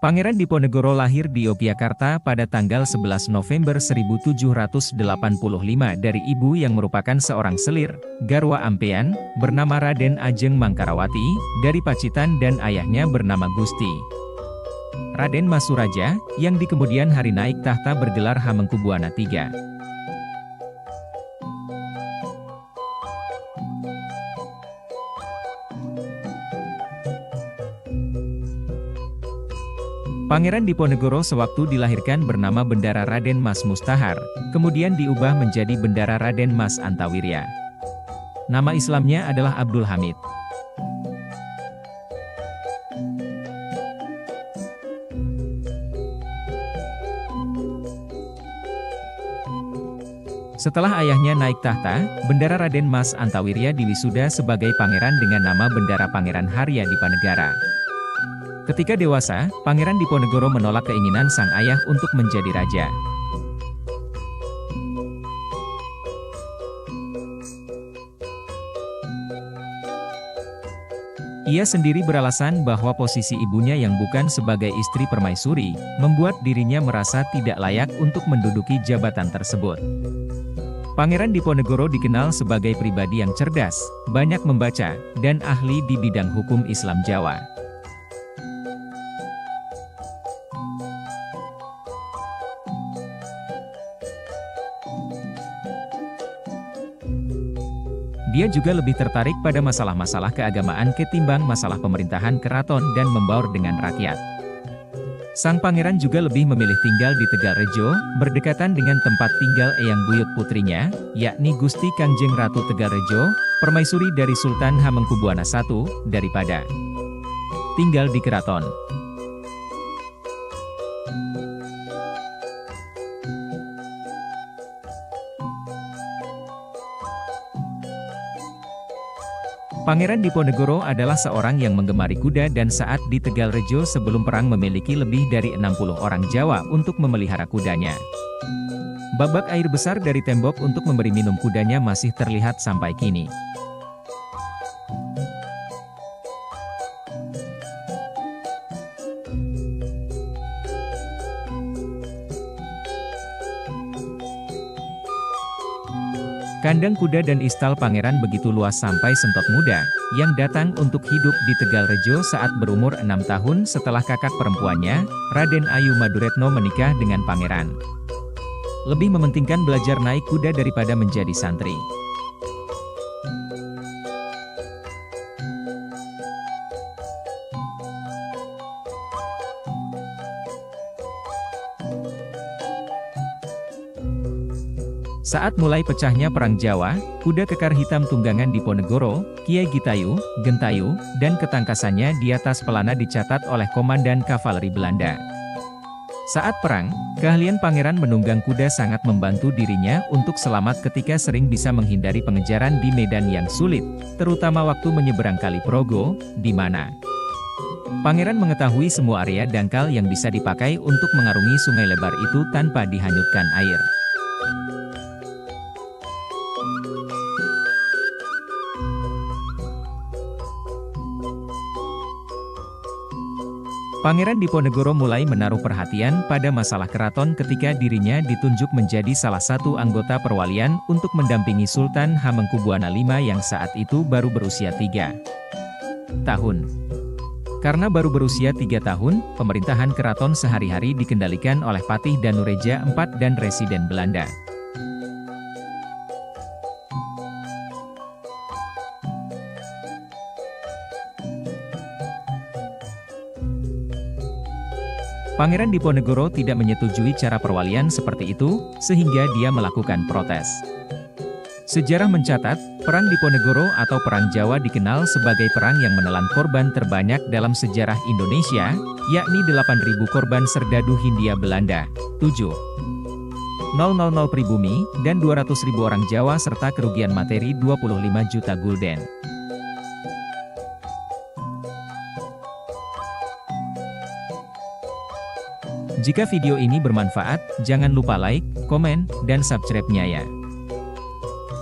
Pangeran Diponegoro lahir di Yogyakarta pada tanggal 11 November 1785 dari ibu yang merupakan seorang selir, garwa ampean, bernama Raden Ajeng Mangkarawati, dari Pacitan dan ayahnya bernama Gusti Raden Mas Suraja, yang di kemudian hari naik tahta bergelar Hamengkubuwana III. Pangeran Diponegoro sewaktu dilahirkan bernama Bendara Raden Mas Mustahar, kemudian diubah menjadi Bendara Raden Mas Antawirya. Nama Islamnya adalah Abdul Hamid. Setelah ayahnya naik tahta, Bendara Raden Mas Antawirya diwisuda sebagai pangeran dengan nama Bendara Pangeran Harya Dipanegara. Ketika dewasa, Pangeran Diponegoro menolak keinginan sang ayah untuk menjadi raja. Ia sendiri beralasan bahwa posisi ibunya yang bukan sebagai istri permaisuri, membuat dirinya merasa tidak layak untuk menduduki jabatan tersebut. Pangeran Diponegoro dikenal sebagai pribadi yang cerdas, banyak membaca, dan ahli di bidang hukum Islam Jawa. Dia juga lebih tertarik pada masalah-masalah keagamaan ketimbang masalah pemerintahan keraton dan membaur dengan rakyat. Sang pangeran juga lebih memilih tinggal di Tegalrejo, berdekatan dengan tempat tinggal Eyang Buyut putrinya, yakni Gusti Kangjeng Ratu Tegalrejo, permaisuri dari Sultan Hamengkubuwana I, daripada tinggal di keraton. Pangeran Diponegoro adalah seorang yang menggemari kuda dan saat di Tegalrejo sebelum perang memiliki lebih dari 60 orang Jawa untuk memelihara kudanya. Babak air besar dari tembok untuk memberi minum kudanya masih terlihat sampai kini. Kandang kuda dan istal pangeran begitu luas sampai Sentot Muda, yang datang untuk hidup di Tegalrejo saat berumur 6 tahun setelah kakak perempuannya, Raden Ayu Maduretno menikah dengan pangeran. Lebih mementingkan belajar naik kuda daripada menjadi santri. Saat mulai pecahnya Perang Jawa, kuda kekar hitam tunggangan Diponegoro, Kiai Gitayu, Gentayu, dan ketangkasannya di atas pelana dicatat oleh Komandan Kavaleri Belanda. Saat perang, keahlian pangeran menunggang kuda sangat membantu dirinya untuk selamat ketika sering bisa menghindari pengejaran di medan yang sulit, terutama waktu menyeberang Kali Progo, di mana pangeran mengetahui semua area dangkal yang bisa dipakai untuk mengarungi sungai lebar itu tanpa dihanyutkan air. Pangeran Diponegoro mulai menaruh perhatian pada masalah keraton ketika dirinya ditunjuk menjadi salah satu anggota perwalian untuk mendampingi Sultan Hamengkubuwana V yang saat itu baru berusia 3 tahun. Karena baru berusia 3 tahun, pemerintahan keraton sehari-hari dikendalikan oleh Patih Danureja IV dan Residen Belanda. Pangeran Diponegoro tidak menyetujui cara perwalian seperti itu, sehingga dia melakukan protes. Sejarah mencatat, Perang Diponegoro atau Perang Jawa dikenal sebagai perang yang menelan korban terbanyak dalam sejarah Indonesia, yakni 8.000 korban serdadu Hindia Belanda, 7.000 pribumi, dan 200.000 orang Jawa serta kerugian materi 25 juta gulden. Jika video ini bermanfaat, jangan lupa like, komen, dan subscribe-nya ya.